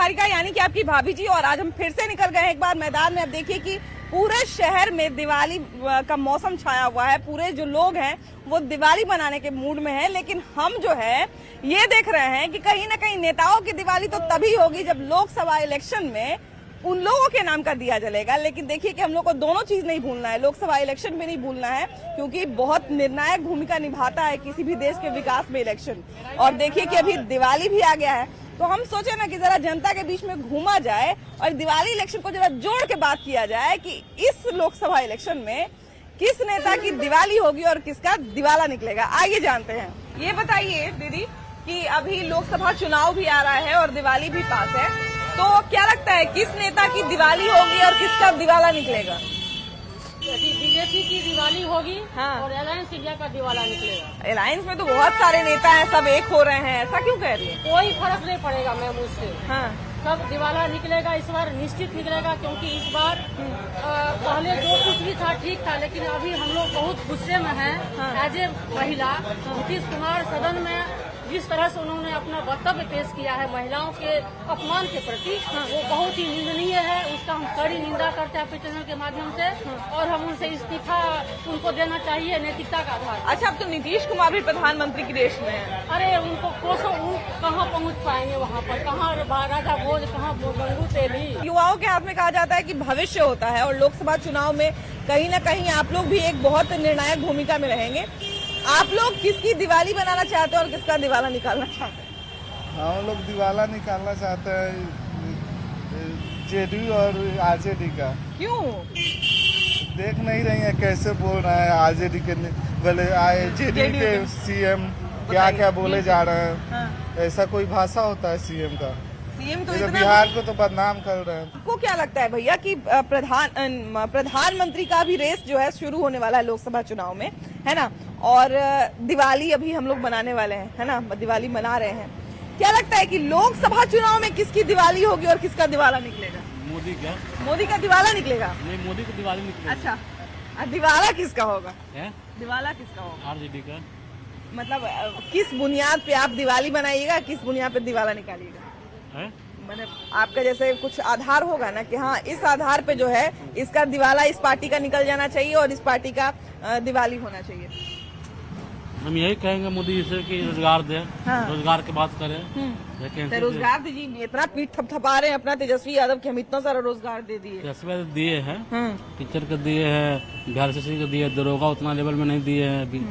निहारिका यानी कि आपकी भाभी जी, और आज हम फिर से निकल गए हैं एक बार मैदान में। अब देखिए कि पूरे शहर में दिवाली का मौसम छाया हुआ है, पूरे जो लोग हैं वो दिवाली मनाने के मूड में हैं। लेकिन हम जो है ये देख रहे हैं कि कहीं ना कहीं नेताओं की दिवाली तो तभी होगी जब लोकसभा इलेक्शन में उन लोगों के नाम का दिया जलेगा। लेकिन देखिए कि हम लोग को दोनों चीज नहीं भूलना है, लोकसभा इलेक्शन में नहीं भूलना है, क्योंकि बहुत निर्णायक भूमिका निभाता है किसी भी देश के विकास में इलेक्शन। और देखिए कि अभी दिवाली भी आ गया है, तो हम सोचे ना कि जरा जनता के बीच में घूमा जाए और दिवाली इलेक्शन को जरा जोड़ के बात किया जाए कि इस लोकसभा इलेक्शन में किस नेता की दिवाली होगी और किसका दिवाला निकलेगा। आइए जानते हैं। ये बताइए दीदी कि अभी लोकसभा चुनाव भी आ रहा है और दिवाली भी पास है, तो क्या लगता है किस नेता की दिवाली होगी और किसका दिवाला निकलेगा? बीजेपी की दिवाली होगी। हाँ। और अलायंस इंडिया का दिवाला निकलेगा। अलायंस में तो बहुत सारे नेता हैं, सब एक हो रहे हैं, ऐसा क्यों कह रही है? कोई फर्क नहीं पड़ेगा मैम उससे। हाँ। सब दिवाला निकलेगा इस बार, निश्चित निकलेगा, क्योंकि इस बार पहले जो कुछ भी था ठीक था, लेकिन अभी हम लोग बहुत गुस्से में हैं। एज ए महिला नीतीश कुमार सदन में जिस तरह से उन्होंने अपना वक्तव्य पेश किया है महिलाओं के अपमान के प्रति, वो बहुत ही निंदनीय है। उसका हम कड़ी निंदा करते हैं अपने चैनल के माध्यम से, और हम उनसे इस्तीफा उनको देना चाहिए नैतिकता का आधार। अच्छा, अब तो नीतीश कुमार भी प्रधानमंत्री की रेस में है। अरे उनको कोसों कहाँ पहुँच पाएंगे वहाँ पर, कहाँ राजा भोज, कहाँ गंगू तेली। युवाओं के हाथ में कहा जाता है कि भविष्य होता है, और लोकसभा चुनाव में कहीं ना कहीं आप लोग भी एक बहुत निर्णायक भूमिका में रहेंगे। आप लोग किसकी दिवाली बनाना चाहते हैं और किसका दिवाला निकालना चाहते हैं? हम लोग दिवाला निकालना चाहते हैं जेडीयू और आरजेडी का। क्यों? देख नहीं रही है कैसे बोल रहे हैं आरजेडी के बोले जेडीयू के सीएम क्या क्या बोले जा रहे हैं। हाँ। ऐसा कोई भाषा होता है सीएम का? सीएम तो ये तो इतना बिहार को तो बदनाम कर रहे हैं। आपको क्या लगता है भैया कि प्रधानमंत्री का भी रेस जो है शुरू होने वाला है लोकसभा चुनाव में, है ना? और दिवाली अभी हम लोग मनाने वाले हैं, है ना? दिवाली मना रहे हैं। क्या लगता है कि लोकसभा चुनाव में किसकी दिवाली होगी और किसका दिवाला निकलेगा? मोदी का। मोदी का दिवाला निकलेगा? नहीं, मोदी की दिवाली निकलेगी। अच्छा, दिवाला किसका होगा? है? दिवाला किसका होगा? आरजेडी का। मतलब किस बुनियाद पे आप दिवाली बनाइएगा, किस बुनियाद पे दिवाला निकालिएगा? है? मतलब आपका जैसे कुछ आधार होगा ना कि हाँ इस आधार पे जो है इसका दिवाला इस पार्टी का निकल जाना चाहिए और इस पार्टी का दिवाली होना चाहिए। हम यही कहेंगे मोदी जी से कि रोजगार दे। हाँ। रोजगार की बात करें। तो रोजगार दीजिए, इतना पीठ थपथपा रहे हैं अपना तेजस्वी यादव के, हम इतना सारा रोजगार दे दिए। तेजस्वी दिए हैं, टीचर को दिए हैं, बिहार से को दिए, दरोगा उतना लेवल में नहीं दिए हैं अभी।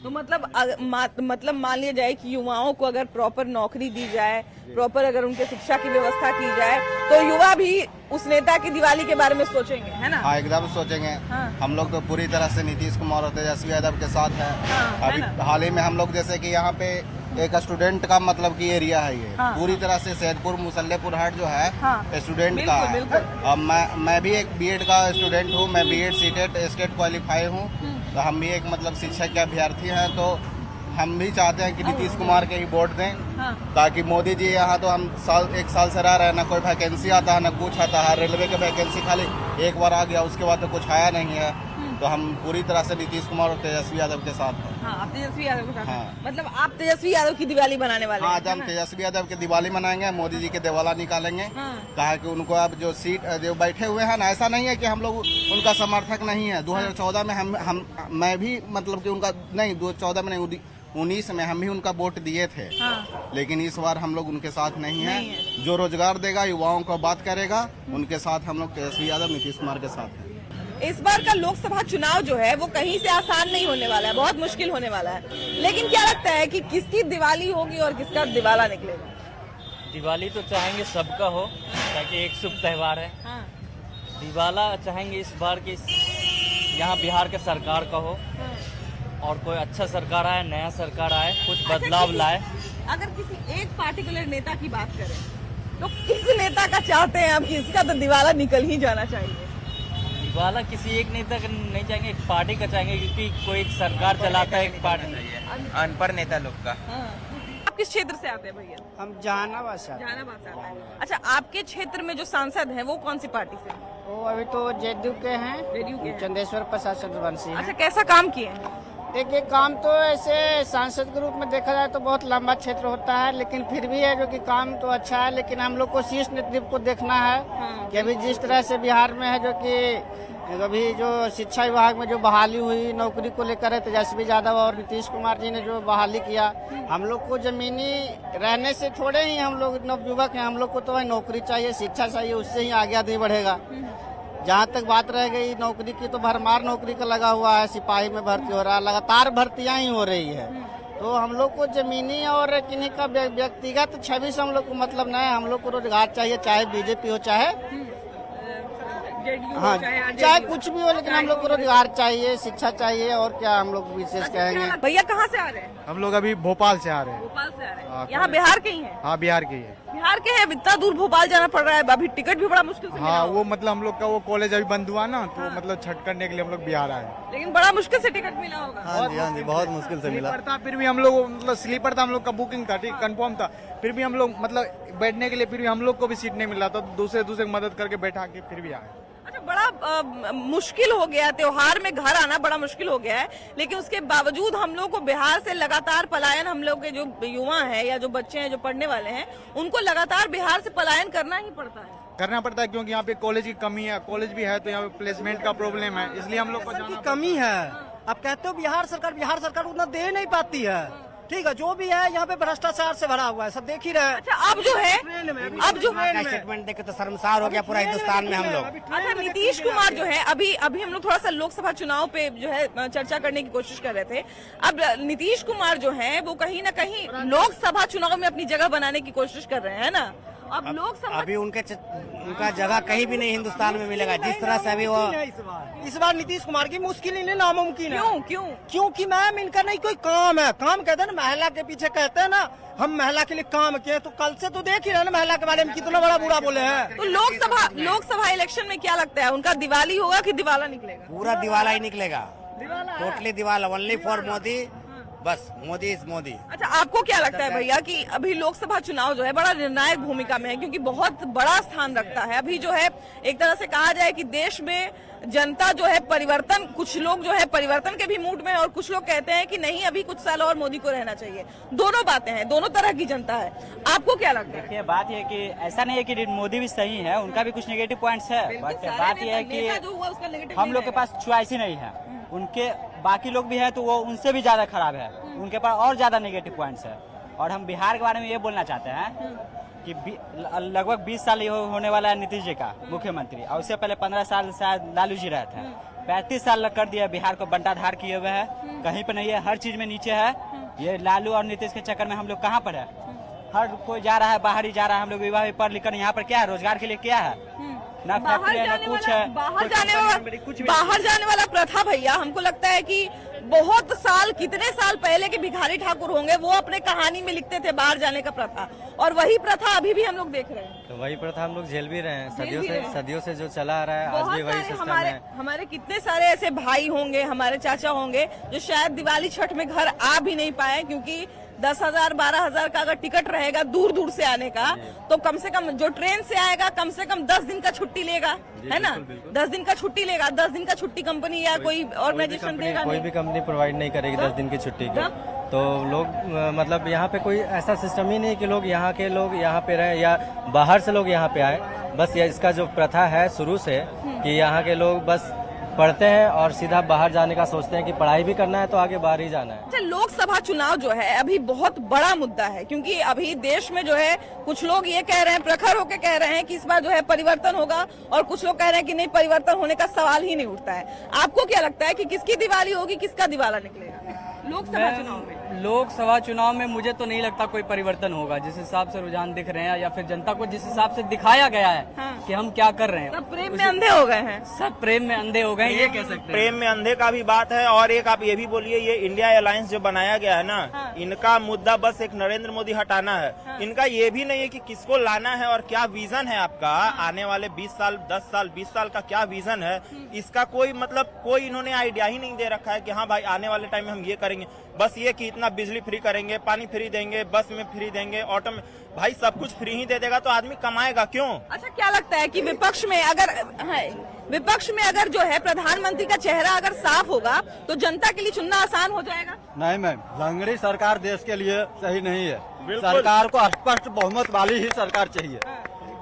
तो मतलब मान लिया जाए कि युवाओं को अगर प्रॉपर नौकरी दी जाए, प्रॉपर अगर उनके शिक्षा की व्यवस्था की जाए, तो युवा भी उस नेता की दिवाली के बारे में सोचेंगे, है ना? हाँ, एकदम सोचेंगे। हाँ। हम लोग तो पूरी तरह से नीतीश कुमार और तेजस्वी यादव के साथ हैं। हाँ, अभी है ना? हाल ही में हम लोग जैसे कि यहाँ पे एक स्टूडेंट का मतलब की एरिया है ये। हाँ। पूरी तरह से सैदपुर मुसल्लेपुर हाट जो है हाँ। स्टूडेंट का है। बिल्कुल। अब मैं भी एक बीएड का स्टूडेंट हूँ, मैं बीएड सीटेट स्टेट क्वालिफाई हूँ, तो हम भी एक मतलब शिक्षक के अभ्यर्थी हैं। तो हम भी चाहते हैं कि नीतीश कुमार के ही वोट दें। हाँ। ताकि मोदी जी यहाँ तो हम एक साल से रह रहे हैं, ना कोई वैकेंसी आता है ना कुछ आता है। रेलवे के वैकेंसी खाली एक बार आ गया, उसके बाद तो कुछ आया नहीं है। तो हम पूरी तरह से नीतीश कुमार और तेजस्वी यादव के साथ हैं। हाँ, आप तेजस्वी यादव के साथ हैं। हाँ। मतलब आप तेजस्वी यादव की दिवाली बनाने वाले हैं? हाँ, जब हम तेजस्वी यादव की दिवाली मनाएंगे, मोदी जी के दिवाला निकालेंगे। हाँ। कहा कि उनको अब जो सीट जो बैठे हुए हैं ना, ऐसा नहीं है कि हम लोग उनका समर्थक नहीं है। 2014 में मैं भी मतलब कि उनका नहीं, 2014 में नहीं, 19 में हम भी उनका वोट दिए थे। हाँ। लेकिन इस बार हम लोग उनके साथ नहीं नहीं है। जो रोजगार देगा, युवाओं को बात करेगा, उनके साथ हम लोग तेजस्वी यादव नीतीश कुमार के साथ हैं। इस बार का लोकसभा चुनाव जो है वो कहीं से आसान नहीं होने वाला है, बहुत मुश्किल होने वाला है। लेकिन क्या लगता है कि किसकी दिवाली होगी और किसका दिवाला निकलेगा? दिवाली तो चाहेंगे सबका हो, ताकि एक शुभ त्यौहार है। हाँ। दिवाला चाहेंगे इस बार की यहाँ बिहार के सरकार का हो, और कोई अच्छा सरकार आए, नया सरकार आए, कुछ बदलाव लाए। अगर किसी एक पार्टिकुलर नेता की बात करें तो किस नेता का चाहते हैं आप कि इसका तो दिवाला निकल ही जाना चाहिए? दिवाला किसी एक नेता का नहीं चाहेंगे, एक पार्टी का चाहेंगे, क्योंकि कोई एक सरकार चलाता है, एक पार्टी। अनपढ़ नेता लोग का। आप किस क्षेत्र से आते हैं भैया? हम जहानाबाद से जहानाबाद से आते हैं। अच्छा, आपके क्षेत्र में जो सांसद हैं वो कौन सी पार्टी से हैं? वो अभी तो जेडीयू के हैं, जेडीयू के हैं। चंदेश्वर प्रसाद चंद्रवंशी हैं। अच्छा, कैसा काम किए हैं? देखिए, काम तो ऐसे सांसद के रूप में देखा जाए तो बहुत लंबा क्षेत्र होता है, लेकिन फिर भी है जो कि काम तो अच्छा है। लेकिन हम लोग को शीर्ष नेतृत्व को देखना है कि अभी जिस तरह से बिहार में है जो कि अभी जो शिक्षा विभाग में जो बहाली हुई नौकरी को लेकर है, तेजस्वी यादव और नीतीश कुमार जी ने जो बहाली किया, हम लोग को जमीनी रहने से थोड़े ही हम लोग नवयुवक हैं, हम लोग को तो भाई नौकरी चाहिए, शिक्षा चाहिए, उससे ही आगे आदमी बढ़ेगा। जहाँ तक बात रह गई नौकरी की, तो भरमार नौकरी का लगा हुआ है, सिपाही में भर्ती हो रहा है, लगातार भर्तियां ही हो रही है। तो हम लोग को जमीनी और किन्हीं का व्यक्तिगत छवि से हम लोग को मतलब नहीं है। हम लोग को रोजगार चाहिए, चाहे बीजेपी हो चाहे हाँ चाहे कुछ भी हो, लेकिन हम लोग को रोजगार चाहिए, शिक्षा चाहिए, और क्या हम लोग विशेष कहेंगे। भैया कहाँ से आ रहे हैं? हम लोग अभी भोपाल से आ रहे हैं। भोपाल से आ रहे हैं। यहाँ बिहार के ही हैं? हाँ, बिहार के ही है। बिहार के हैं, इतना दूर भोपाल जाना पड़ रहा है, अभी टिकट भी बड़ा मुश्किल से मिला हाँ, होगा। वो मतलब हम लोग का वो कॉलेज अभी बंद हुआ ना, तो मतलब छठ करने के लिए हम लोग बिहार आए। लेकिन बड़ा मुश्किल से टिकट मिला होगा। हाँ जी, बहुत मुश्किल से मिला। स्लीपर था, फिर भी हम लोग मतलब स्लीपर था, हम लोग का बुकिंग था, ठीक कंफर्म था, फिर भी हम लोग मतलब बैठने के लिए फिर भी हम लोग को भी सीट नहीं मिला, तो दूसरे की मदद करके बैठा के फिर भी आए। अच्छा, बड़ा मुश्किल हो गया, त्योहार में घर आना बड़ा मुश्किल हो गया है, लेकिन उसके बावजूद हम लोग को बिहार से लगातार पलायन, हम लोग के जो युवा हैं या जो बच्चे हैं जो पढ़ने वाले हैं, उनको लगातार बिहार से पलायन करना ही पड़ता है। क्योंकि यहाँ पे कॉलेज की कमी है, कॉलेज भी है तो यहाँ पे प्लेसमेंट का प्रॉब्लम है, इसलिए हम लोग को जाना कमी है। आप कहते हो बिहार सरकार उतना दे नहीं पाती है, ठीक है, जो भी है यहाँ पे भ्रष्टाचार से भरा हुआ है, सब देख ही रहे। अच्छा, अब जो है स्टेटमेंट देख के तो शर्मसार हो गया पूरा हिंदुस्तान में हम लोग। अच्छा, नीतीश कुमार जो है, अभी हम लोग थोड़ा सा लोकसभा चुनाव पे जो है चर्चा करने की कोशिश कर रहे थे। अब नीतीश कुमार जो है वो कहीं ना कहीं लोकसभा चुनाव में अपनी जगह बनाने की कोशिश कर रहे हैं ना। अब लोकसभा अभी उनका जगह कहीं भी नहीं हिंदुस्तान में मिलेगा, जिस तरह से अभी वो इस बार नीतीश कुमार की मुश्किल ही नहीं, नामुमकिन है। क्योंकि मैम इनका नहीं कोई काम है। काम कहते हैं ना, महिला के पीछे कहते हैं ना, हम महिला के लिए काम किए, तो कल से तो देख ही रहे ना महिला के बारे में कितना बड़ा बुरा बोले हैं। तो लोकसभा इलेक्शन में क्या लगता है, उनका दिवाली होगा कि दिवाला निकलेगा? पूरा दिवाला ही निकलेगा, टोटली दिवाला, ओनली फॉर मोदी, बस मोदी इज मोदी। अच्छा, आपको क्या लगता है भैया कि अभी लोकसभा चुनाव जो है बड़ा निर्णायक भूमिका में है, क्योंकि बहुत बड़ा स्थान रखता है। अभी जो है एक तरह से कहा जाए कि देश में जनता जो है परिवर्तन, कुछ लोग जो है परिवर्तन के भी मूड में है और कुछ लोग कहते हैं कि नहीं, अभी कुछ साल और मोदी को रहना चाहिए। दोनों बातें हैं, दोनों तरह की जनता है। आपको क्या लगता है? देखिए, बात यह है कि ऐसा नहीं है कि मोदी भी सही है, उनका भी कुछ नेगेटिव पॉइंट्स है, बट बात यह है कि हम लोग के पास चॉइस ही नहीं है। उनके बाकी लोग भी है तो वो उनसे भी ज्यादा खराब है, उनके पास और ज्यादा नेगेटिव पॉइंट्स है। और हम बिहार के बारे में ये बोलना चाहते हैं कि लगभग 20 साल ये होने वाला है नीतीश जी का मुख्यमंत्री, और उससे पहले 15 साल शायद लालू जी रहे थे। 35 साल कर दिया बिहार को बंटाधार किए हुए है, कहीं पे नहीं है, हर चीज में नीचे है। ये लालू और नीतीश के चक्कर में हम लोग कहाँ पर है? हर कोई जा रहा है, बाहर ही जा रहा है। हम लोग विवाह भी पढ़ लिख कर यहाँ पर क्या है, रोजगार के लिए क्या है, ना फैक्ट्री है ना कुछ है। बाहर जाने वाला प्रथा भैया, हमको लगता है कि बहुत साल, कितने साल पहले के भिखारी ठाकुर होंगे, वो अपने कहानी में लिखते थे बाहर जाने का प्रथा, और वही प्रथा अभी भी हम लोग देख रहे हैं। तो वही प्रथा हम लोग झेल भी रहे हैं, सदियों से जो चला आ रहा है, आज भी वही सिस्टम है। हमारे कितने सारे ऐसे भाई होंगे, हमारे चाचा होंगे जो शायद दिवाली छठ में घर आ भी नहीं पाए, क्योंकि 10,000 12,000 का अगर टिकट रहेगा दूर दूर से आने का, तो कम से कम जो ट्रेन से आएगा कम से कम 10 दिन का छुट्टी लेगा, है ना? 10 दिन का छुट्टी लेगा। 10 दिन का छुट्टी कंपनी या कोई ऑर्गेनाइजेशन देगा? कोई भी कंपनी प्रोवाइड नहीं करेगी 10 दिन की छुट्टी का। तो लोग मतलब यहाँ पे कोई ऐसा सिस्टम ही नहीं कि लोग यहाँ के लोग यहाँ पे रहे या बाहर से लोग यहाँ पे आए। बस ये इसका जो प्रथा है शुरू से कि यहाँ के लोग बस पढ़ते हैं और सीधा बाहर जाने का सोचते हैं कि पढ़ाई भी करना है तो आगे बाहर ही जाना है। अच्छा, लोकसभा चुनाव जो है अभी बहुत बड़ा मुद्दा है, क्योंकि अभी देश में जो है कुछ लोग ये कह रहे हैं, प्रखर होकर कह रहे हैं कि इस बार जो है परिवर्तन होगा, और कुछ लोग कह रहे हैं कि नहीं, परिवर्तन होने का सवाल ही नहीं उठता है। आपको क्या लगता है कि किसकी दिवाली होगी, किसका दिवाला निकलेगा लोकसभा चुनाव में? लोकसभा चुनाव में मुझे तो नहीं लगता कोई परिवर्तन होगा, जिस हिसाब से रुझान दिख रहे हैं या फिर जनता को जिस हिसाब से दिखाया गया है कि हम क्या कर रहे हैं। सब प्रेम में अंधे हो गए हैं, सब प्रेम में अंधे हो गए, ये कह सकते हैं। प्रेम में अंधे का भी बात है। और एक आप ये भी बोलिए, ये इंडिया अलायंस जो बनाया गया है ना, इनका मुद्दा बस एक नरेंद्र मोदी हटाना है। इनका ये भी नहीं है कि किसको लाना है और क्या विजन है आपका आने वाले 20 साल 10 साल 20 साल का क्या विजन है, इसका कोई मतलब कोई इन्होंने आइडिया ही नहीं दे रखा है कि हाँ भाई आने वाले टाइम में हम ये करेंगे। बस ये कि इतना बिजली फ्री करेंगे, पानी फ्री देंगे, बस में फ्री देंगे, ऑटो में, भाई सब कुछ फ्री ही दे देगा तो आदमी कमाएगा क्यों? अच्छा, क्या लगता है कि विपक्ष में अगर जो है प्रधानमंत्री का चेहरा अगर साफ होगा तो जनता के लिए चुनना आसान हो जाएगा? नहीं मैम, लंगड़ी सरकार देश के लिए सही नहीं है। सरकार को स्पष्ट बहुमत वाली ही सरकार चाहिए,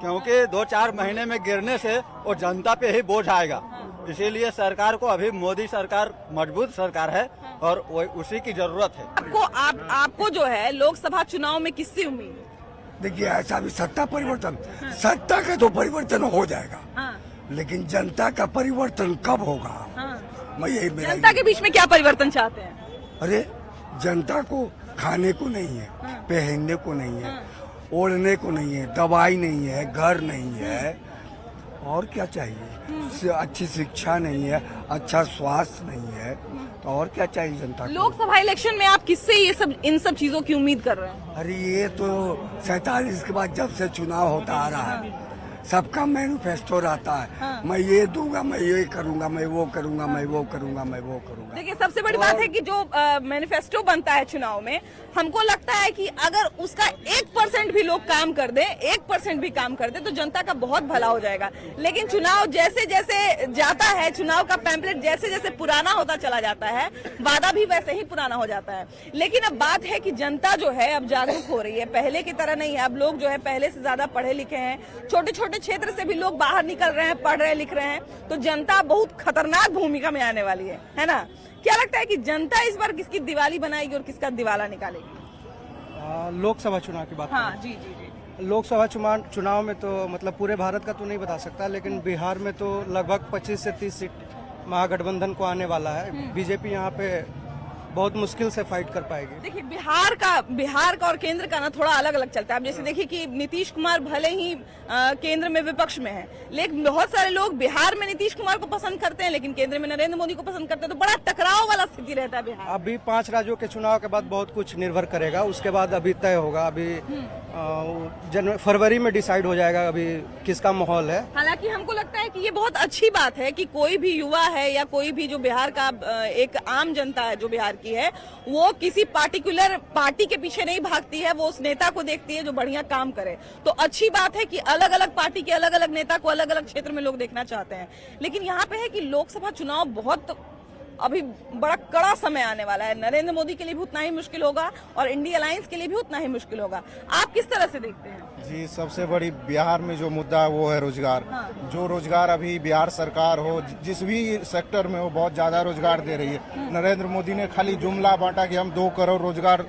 क्योंकि 2-4 महीने में गिरने से वो जनता पे ही बोझ आएगा। इसीलिए सरकार को अभी मोदी सरकार मजबूत सरकार है और उसी की जरूरत है। आपको जो है लोकसभा चुनाव में किससे उम्मीद है? देखिए, ऐसा भी सत्ता परिवर्तन, सत्ता का तो परिवर्तन हो जाएगा, लेकिन जनता का परिवर्तन कब होगा? मैं यही जनता के बीच में क्या परिवर्तन चाहते हैं? अरे, जनता को खाने को नहीं है, पहनने को नहीं है, ओढ़ने को नहीं है, दवाई नहीं है, घर नहीं है, और क्या चाहिए? अच्छी शिक्षा नहीं है, अच्छा स्वास्थ्य नहीं है, तो और क्या चाहिए जनता को? लोकसभा इलेक्शन में आप किससे इन सब चीजों की उम्मीद कर रहे हैं? अरे, ये तो 47 के बाद जब से चुनाव होता आ रहा है, सबका मैनिफेस्टो रहता है। मैं ये दूंगा, मैं ये करूंगा, मैं वो करूंगा, मैं वो करूंगा, मैं वो करूंगा। देखिए, सबसे बड़ी बात है कि जो मैनिफेस्टो बनता है चुनाव में, हमको लगता है कि अगर उसका 1% भी लोग काम कर दे, 1% भी काम कर दे, तो जनता का बहुत भला हो जाएगा। लेकिन चुनाव जैसे जैसे जाता है, चुनाव का पैम्पलेट जैसे जैसे पुराना होता चला जाता है, वादा भी वैसे ही पुराना हो जाता है। लेकिन अब बात है कि जनता जो है अब जागरूक हो रही है, पहले की तरह नहीं है। अब लोग जो है पहले से ज्यादा पढ़े लिखे हैं, छोटे छोटे क्षेत्र से भी लोग बाहर निकल रहे हैं, पढ़ रहे लिख रहे हैं, तो जनता बहुत खतरनाक भूमिका में आने वाली है ना? क्या लगता है कि जनता इस बार किसकी दिवाली बनाएगी और किसका दिवाला निकालेगी? लोकसभा चुनाव की बात हाँ, जी। लोकसभा चुनाव में तो मतलब पूरे भारत का तो नहीं बता सकता, लेकिन बिहार में तो लगभग 25 से 30 सीट महागठबंधन को आने वाला है। बीजेपी यहाँ पे बहुत मुश्किल से फाइट कर पाएगी। देखिए, बिहार का और केंद्र का ना थोड़ा अलग अलग चलता है। अब जैसे देखिए कि नीतीश कुमार भले ही केंद्र में विपक्ष में है, लेकिन बहुत सारे लोग बिहार में नीतीश कुमार को पसंद करते हैं, लेकिन केंद्र में नरेंद्र मोदी को पसंद करते हैं, तो बड़ा टकराव वाला स्थिति रहता है बिहार। अभी 5 राज्यों के चुनाव के बाद बहुत कुछ निर्भर करेगा, उसके बाद अभी तय होगा। अभी फरवरी में डिसाइड हो जाएगा अभी किसका माहौल है। हालांकि हमको लगता है कि ये बहुत अच्छी बात है कि कोई भी युवा है या कोई भी जो बिहार का एक आम जनता है जो बिहार की है, वो किसी पार्टिकुलर पार्टी के पीछे नहीं भागती है, वो उस नेता को देखती है जो बढ़िया काम करे। तो अच्छी बात है कि अलग अलग पार्टी के अलग अलग नेता को अलग अलग क्षेत्र में लोग देखना चाहते हैं। लेकिन यहाँ पे है कि लोकसभा चुनाव बहुत अभी बड़ा कड़ा समय आने वाला है। नरेंद्र मोदी के लिए भी उतना ही मुश्किल होगा और इंडिया अलायंस के लिए भी उतना ही मुश्किल होगा। आप किस तरह से देखते हैं? जी, सबसे बड़ी बिहार में जो मुद्दा है वो है रोजगार। जो रोजगार अभी बिहार सरकार हो, जिस भी सेक्टर में हो, बहुत ज्यादा रोजगार दे रही है। नरेंद्र मोदी ने खाली जुमला बांटा कि हम 2 करोड़ रोजगार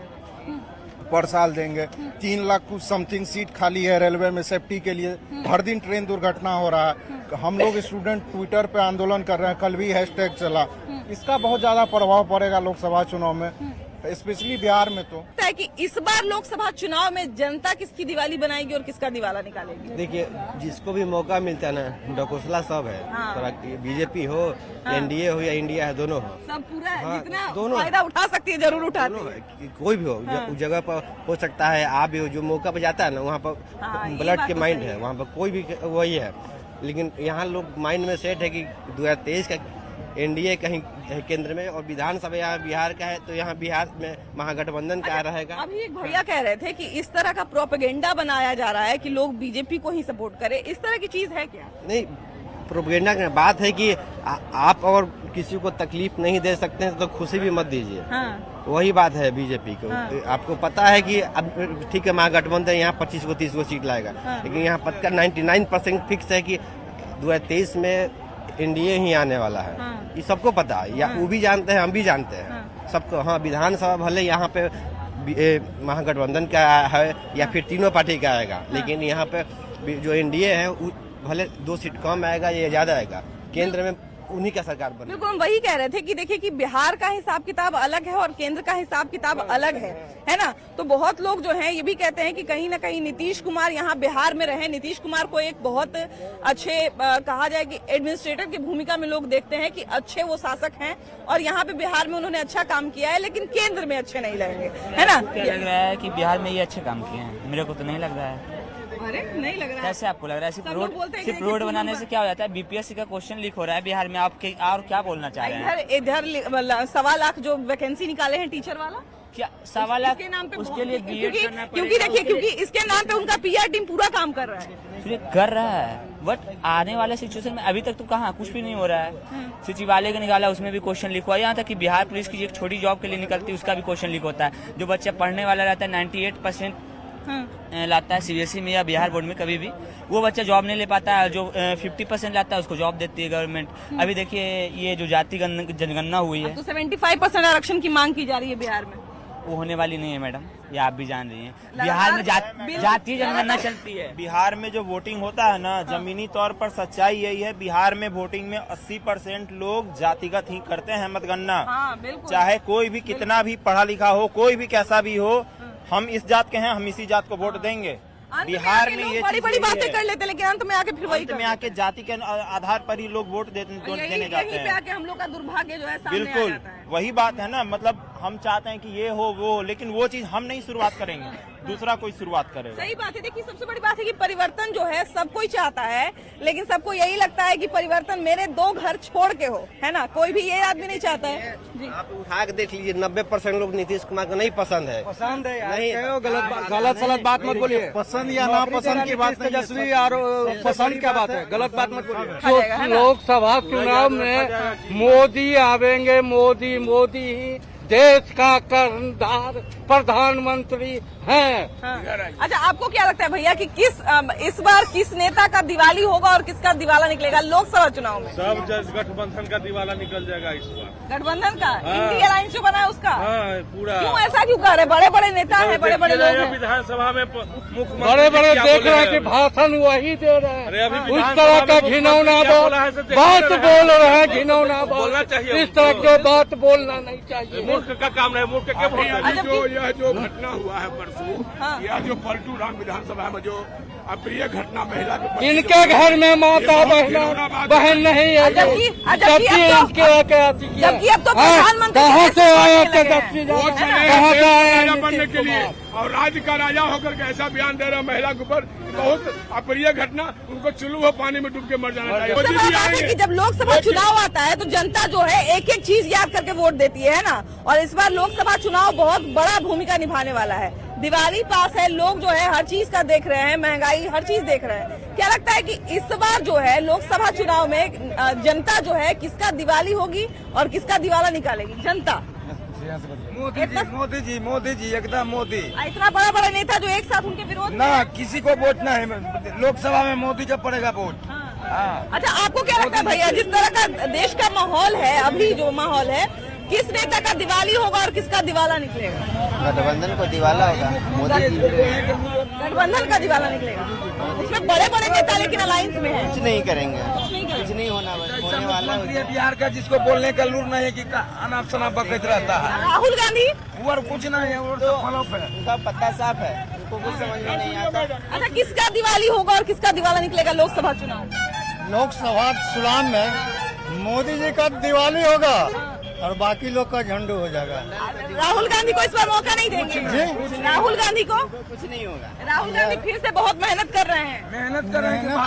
पर साल देंगे। 3 लाख कुछ समथिंग सीट खाली है रेलवे में सेफ्टी के लिए। हर दिन ट्रेन दुर्घटना हो रहा है। हम लोग स्टूडेंट ट्विटर पे आंदोलन कर रहे हैं, कल भी हैशटैग चला। इसका बहुत ज्यादा प्रभाव पड़ेगा लोकसभा चुनाव में, स्पेशली बिहार में। तो है कि इस बार लोकसभा चुनाव में जनता किसकी दिवाली बनाएगी और किसका दिवाला निकालेगी? देखिए, जिसको भी मौका मिलता है ना, डकोसला सब है। बीजेपी हो, एनडीए हो या इंडिया है, दोनों हो, सब पूरा है। जितना फायदा उठा सकती है जरूर उठाती है। कोई भी हो, उस जगह पर हो सकता है। आप भी हो, जो मौका पे जाता है ना, वहाँ पर ब्लड के माइंड है, वहाँ पर कोई भी वही है। लेकिन यहाँ लोग माइंड में सेट है कि 2023 का एनडीए कहीं केंद्र में और विधानसभा यहाँ बिहार का है, तो यहाँ बिहार में महागठबंधन क्या रहेगा। अभी एक भैया कह रहे थे कि इस तरह का प्रोपेगेंडा बनाया जा रहा है कि लोग बीजेपी को ही सपोर्ट करें, इस तरह की चीज है क्या? नहीं, प्रोपेगेंडा की बात है कि आप और किसी को तकलीफ नहीं दे सकते हैं तो खुशी भी मत दीजिए। वही बात है बीजेपी को। आपको पता है कि अब ठीक है महागठबंधन यहाँ 25 को 30 को सीट लाएगा, लेकिन यहाँ पक्का 99% फिक्स है कि 2023 में एनडीए ही आने वाला है। ये सबको पता है, या वो भी जानते हैं, हम भी जानते हैं सबको। हाँ, विधानसभा भले यहाँ पे महागठबंधन का है या फिर तीनों पार्टी का आएगा, लेकिन यहाँ पे जो एनडीए है भले 2 सीट कम आएगा या ज्यादा आएगा, केंद्र में उन्हीं का सरकार बने। बिल्कुल, हम वही कह रहे थे कि देखिए कि बिहार का हिसाब किताब अलग है और केंद्र का हिसाब किताब अलग है ना? तो बहुत लोग जो हैं ये भी कहते हैं कि कहीं ना कहीं नीतीश कुमार यहाँ बिहार में रहे। नीतीश कुमार को एक बहुत अच्छे कहा जाए कि एडमिनिस्ट्रेटर की भूमिका में लोग देखते हैं कि अच्छे वो शासक हैं और यहाँ पे बिहार में उन्होंने अच्छा काम किया है, लेकिन केंद्र में अच्छे नहीं लगेंगे, है ना? क्या लग रहा है कि बिहार में ये अच्छे काम किए हैं? मेरे को तो नहीं लग रहा है। अरे नहीं लग रहा है। कैसे आपको लग रहा है? सिर्फ रोड बनाने से क्या हो जाता है? बीपीएससी का क्वेश्चन लीक हो रहा है बिहार में, आप और क्या बोलना चाह रहे हैं? इधर 1.25 लाख जो वैकेंसी निकाले हैं टीचर वाला, क्या 1.25 लाख इसके नाम पे उसके लिए बीएड करना पड़ेगा। क्योंकि देखिए, क्योंकि इसके नाम पे उनका पीआर टीम पूरा काम कर रहा है। इसलिए कर रहा है, बट आने वाले सिचुएशन में अभी तक तो कहाँ कुछ भी नहीं हो रहा है। सचिवालय का निकाला, उसमें भी क्वेश्चन लीक हुआ। यहाँ तक कि बिहार पुलिस की एक छोटी जॉब के लिए निकलती है, उसका भी क्वेश्चन लीक होता है। जो बच्चा पढ़ने वाला रहता है 98% लाता है सीबीएसई में या बिहार बोर्ड में, कभी भी वो बच्चा जॉब नहीं ले पाता है। जो 50% लाता है उसको जॉब देती है गवर्नमेंट। अभी देखिए ये जो जाति जनगणना हुई है तो 75% आरक्षण की मांग की जा रही है बिहार में। वो होने वाली नहीं है मैडम, ये आप भी जान रही हैं। बिहार में जातीय जनगणना चलती है। बिहार में जो वोटिंग होता है ना, जमीनी तौर पर सच्चाई यही है, बिहार में वोटिंग में 80% लोग जातिगत ही करते हैं मतगणना। चाहे कोई भी कितना भी पढ़ा लिखा हो, कोई भी कैसा भी हो, हम इस जात के हैं, हम इसी जात को वोट देंगे। बिहार में ये बड़ी बड़ी बातें कर लेते हैं, लेकिन अंत में आके फिर वही में आके जाति के आधार पर ही लोग वोट देने जाते हैं। आके हम लोग का दुर्भाग्य जो है सामने बिल्कुल आ जाता है। वही बात है ना, मतलब हम चाहते हैं कि ये हो वो हो, लेकिन वो चीज हम नहीं शुरुआत करेंगे, दूसरा कोई शुरुआत करेगा। सही बात है। देखिए सबसे बड़ी बात है कि परिवर्तन जो है सब कोई चाहता है, लेकिन सबको यही लगता है कि परिवर्तन मेरे 2 घर छोड़ के हो, है ना। कोई भी ये आदमी नहीं चाहता है जी। आप उठा के देख लीजिए, 90% लोग नीतीश कुमार को नहीं पसंद है। पसंद है नहीं, गलत सलत बात मत बोलिए। पसंद या नापसंद की बात नहीं है। तेजस्वी और पसंद क्या बात है, गलत बात मत बोलिए। लोकसभा चुनाव में मोदी आवेंगे, मोदी ही देश का कर्णधार प्रधानमंत्री हैं। अच्छा आपको क्या लगता है भैया कि इस बार किस नेता का दिवाली होगा और किसका दिवाला निकलेगा लोकसभा चुनाव में? सब गठबंधन का दिवाला निकल जाएगा इस बार। गठबंधन का इंडिया अलायंस जो बना है उसका? पूरा। क्यों ऐसा क्यों कर रहे? बड़े बड़े नेता हैं, बड़े बड़े लोग हैं। विधानसभा में मुख्यमंत्री बड़े बड़े देख रहे हैं कि भाषण वही दे रहे हैं, उस तरह का घिनौना बात बोल रहे हैं, घिनौना बोलना चाहिए। इस तरह की बात बोलना नहीं चाहिए। मूर्ख का काम नहीं, मूर्ख के यह जो घटना हुआ है परसों, यह जो पलटू राम विधानसभा में जो अप्रिय घटना महिला इनके घर में माता बहन नहीं है, जबकि अब तो प्रधानमंत्री कहाँ से आया तेजस्वी, कहाँ से आया बनने के लिए, और राज्य का राजा होकर के ऐसा बयान दे रहा महिला के ऊपर। बहुत अप्रिय घटना, उनको चुल्लू हो पानी में डूब के मर जाना चाहिए। कि जब लोकसभा चुनाव आता है तो जनता जो है एक एक चीज याद करके वोट देती है ना, और इस बार लोकसभा चुनाव बहुत बड़ा भूमिका निभाने वाला है। दिवाली पास है, लोग जो है हर चीज का देख रहे हैं, महंगाई हर चीज देख रहे हैं। क्या लगता है कि इस बार जो है लोकसभा चुनाव में जनता जो है किसका दिवाली होगी और किसका दिवाला निकालेगी जनता? मोदी जी एकदम मोदी। इतना बड़ा बड़ा नेता जो एक साथ उनके विरोध ना किसी को वोट ना है, लोकसभा में मोदी जब पड़ेगा वोट। अच्छा आपको क्या लगता है भैया, जिस तरह का देश का माहौल है अभी, जो माहौल है, किस नेता का दिवाली होगा और किसका दिवाला निकलेगा? गठबंधन को दिवाला होगा, मोदी गठबंधन का दिवाला निकलेगा। उसमें बड़े बड़े नेता लेकिन अलायंस में है। कुछ नहीं करेंगे, कुछ नहीं होने वाला। बिहार का जिसको बोलने का लूर नहीं है कि अनाप शनाप बकैत रहता है। राहुल गांधी और कुछ नहीं है, और तो फलॉप है, उनका पत्ता साफ है, उनको कुछ समझ में नहीं आता। अच्छा किसका दिवाली होगा और किसका दिवाला निकलेगा लोकसभा चुनाव? लोकसभा चुनाव में मोदी जी का दिवाली होगा और बाकी लोग का झंडू हो जाएगा। राहुल गांधी को इस बार मौका नहीं देंगे? राहुल गांधी को कुछ नहीं होगा। राहुल गांधी फिर से बहुत मेहनत कर रहे हैं।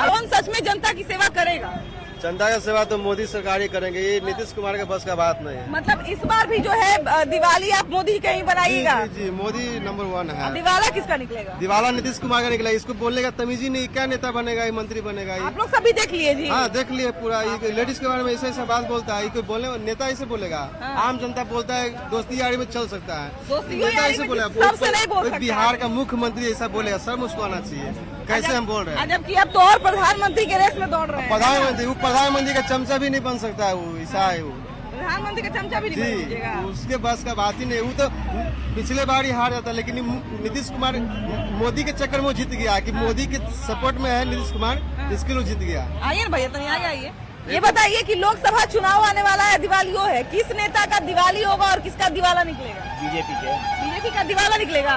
कौन सच में जनता की सेवा करेगा? जनता का सेवा तो मोदी सरकार ही करेंगे, ये नीतीश कुमार के बस का बात नहीं है। मतलब इस बार भी जो है दिवाली आप मोदी कहीं बनाइएगा? जी मोदी नंबर 1 है। दिवाला किसका निकलेगा? दिवाला नीतीश कुमार का निकला। इसको बोलने का तमीज ही नहीं, क्या नेता बनेगा, ये मंत्री बनेगा। आप लोग सभी देख लिए जी। हाँ देख लिए पूरा। ये लेडीज के बारे में ऐसा बात बोलता है, कोई बोलने नेता ऐसे बोलेगा? आम जनता बोलता है दोस्ती यारी में चल सकता है, नेता ऐसे बोलेगा? बिहार का मुख्यमंत्री ऐसा बोलेगा, शर्म उसको आना चाहिए। कैसे हम बोल रहे हैं? जबकि अब तो और प्रधानमंत्री के रेस में दौड़ रहे हैं। प्रधानमंत्री का चमचा भी नहीं बन सकता है, वो ऐसा है। वो प्रधानमंत्री का चमचा भी नहीं बनेगा, उसके बस का बात ही नहीं। वो तो पिछले बार ही हार जाता, लेकिन नीतीश कुमार मोदी के चक्कर में वो जीत गया, कि मोदी के सपोर्ट में है नीतीश कुमार, इसके लिए जीत गया। आइए ना भैया, तो यहाँ आइए, ये बताइए कि लोकसभा चुनाव आने वाला है, दिवालियों है, किस नेता का दिवाली होगा और किसका दिवाला निकलेगा? बीजेपी का दिवाला निकलेगा।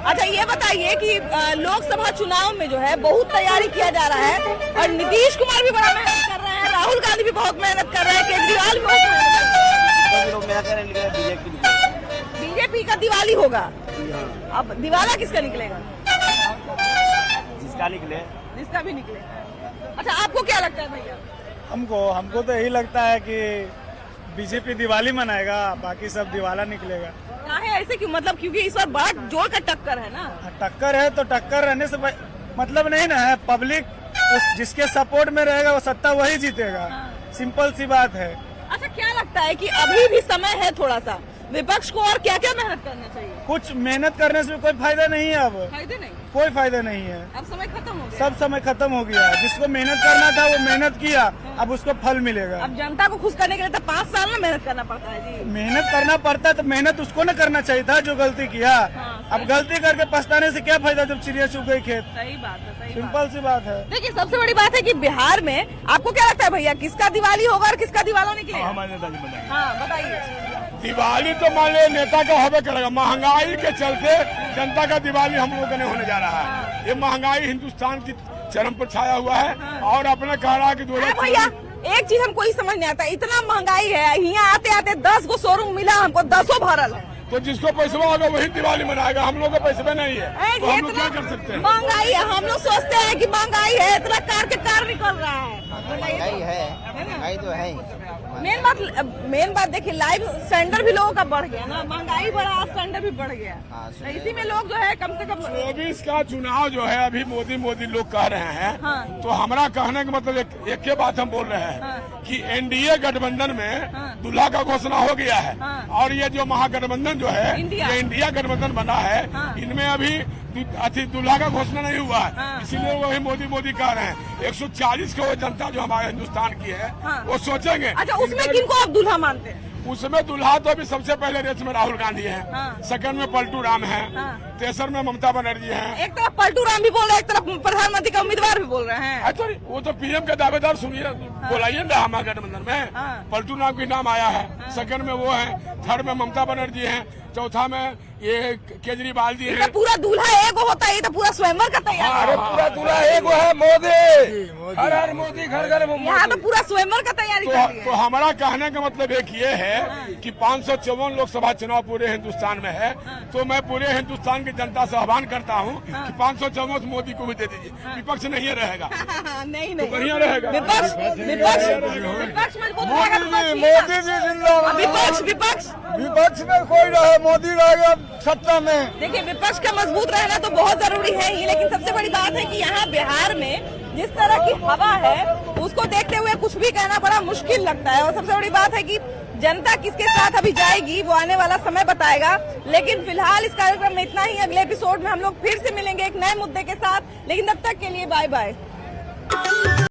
अच्छा ये बताइए कि लोकसभा चुनाव में जो है बहुत तैयारी किया जा रहा है, और नीतीश कुमार भी बड़ा मेहनत कर रहे हैं, राहुल गांधी भी बहुत मेहनत कर रहे हैं, केजरीवाल भी बहुत मेहनत कर रहे हैं। बीजेपी का दिवाली होगा। अब दिवाला किसका निकलेगा? जिसका भी निकले। अच्छा आपको क्या लगता है भैया? हमको तो यही लगता है कि बीजेपी दिवाली मनाएगा, बाकी सब दिवाला निकलेगा। काहे ऐसे क्यों, मतलब क्योंकि इस बार बड़ा जोर का टक्कर है ना। टक्कर है तो टक्कर रहने से मतलब नहीं ना है। पब्लिक जिसके सपोर्ट में रहेगा वो सत्ता वही जीतेगा। सिंपल सी बात है। अच्छा, क्या लगता है कि अभी भी समय है थोड़ा सा विपक्ष को और क्या क्या मेहनत करना चाहिए? कुछ मेहनत करने से कोई फायदा नहीं है। अब फायदे नहीं, कोई फायदा नहीं है। अब समय खत्म हो गया। सब समय खत्म हो गया। जिसको मेहनत करना था वो मेहनत किया, अब उसको फल मिलेगा। अब जनता को खुश करने के लिए तो 5 साल में मेहनत करना पड़ता है जी। मेहनत करना पड़ता है तो मेहनत उसको न करना चाहिए था जो गलती किया। अब गलती करके पछताने से क्या फायदा जब चिड़िया चुग गई खेत। सही बात है, सही सिंपल सी बात है। देखिए, सबसे बड़ी बात है कि बिहार में आपको क्या लगता है भैया, किसका दिवाली होगा और किसका दिवाला निकलेगा? हमारे नेताजी बताएंगे। हाँ, बताइए। दिवाली तो मान लो नेता का होबे करेगा। महंगाई के चलते जनता का दिवाली हम लोगों ने होने जा रहा है। ये महंगाई हिंदुस्तान की चरम पर छाया हुआ है और अपने कह रहा है कि भैया एक चीज हमको ही समझ नहीं आता, इतना महंगाई है, यहाँ आते आते 10 को शोरूम मिला हमको, 10 भरल। तो जिसको पैसा होगा वही दिवाली मनाएगा। हम लोग को पैसे नहीं है तो हम लोग क्या कर सकते हैं। महंगाई है, हम लोग सोचते हैं कि महंगाई है, इतना कार के कार निकल रहा है। महंगाई तो है। मेन बात देखिए, लाइफ स्टैंडर्ड भी लोगों का बढ़ गया ना, महंगाई बढ़ा, स्टैंडर्ड भी बढ़ गया। तो इसी में लोग जो है कम से कम 24 का चुनाव जो है अभी मोदी लोग कह रहे हैं। तो हमारा कहने का मतलब एक ही बात हम बोल रहे हैं कि एनडीए गठबंधन में दूल्हा का घोषणा हो गया है। और ये जो महागठबंधन जो है, ये इंडिया गठबंधन बना है, इनमें अभी दूल्हा का घोषणा नहीं हुआ है। इसीलिए वही मोदी कह रहे हैं। 140 करोड़ जनता जो हमारे हिंदुस्तान की है वो सोचेंगे। अच्छा, उसमें किनको आप दूल्हा मानते हैं? उसमें दूल्हा तो अभी सबसे पहले रेस में राहुल गांधी है, सेकंड में पलटू राम है, तेसर में ममता बनर्जी है। एक तरफ पलटू राम भी बोल रहे हैं, एक तरफ प्रधानमंत्री का उम्मीदवार भी बोल रहे हैं। अच्छा, वो तो पीएम के दावेदार सुनिए, बोलाइए ना हमारे गठबंधन में। पलटू राम की नाम आया है, सेकंड में वो है, थर्ड में ममता बनर्जी है, चौथा में ये केजरीवाल जी है। पूरा दूल्हा एक होता है, ये तो पूरा स्वयंवर का तैयार। अरे पूरा दूल्हा एक है मोदी, हर हर मोदी, घर घर यहाँ तो पूरा स्वयंवर का तैयारी कर रही है। तो हमारा कहने का मतलब एक ये है कि 554 लोकसभा चुनाव पूरे हिंदुस्तान में है। तो मैं पूरे हिंदुस्तान की जनता से आह्वान करता हूँ कि 554 मोदी को भी दे दीजिए। विपक्ष नहीं रहेगा। नहीं तो बढ़िया रहेगा। विपक्ष मोदी जी जिंदाबाद। विपक्ष में कोई रहे, मोदी रहेगा सत्ता में। देखिए, विपक्ष का मजबूत रहना तो बहुत जरूरी है ही, लेकिन सबसे बड़ी बात है कि यहाँ बिहार में जिस तरह की हवा है उसको देखते हुए कुछ भी कहना बड़ा मुश्किल लगता है। और सबसे बड़ी बात है कि जनता किसके साथ अभी जाएगी वो आने वाला समय बताएगा। लेकिन फिलहाल इस कार्यक्रम में इतना ही। अगले एपिसोड में हम लोग फिर से मिलेंगे एक नए मुद्दे के साथ, लेकिन तब तक के लिए बाय बाय।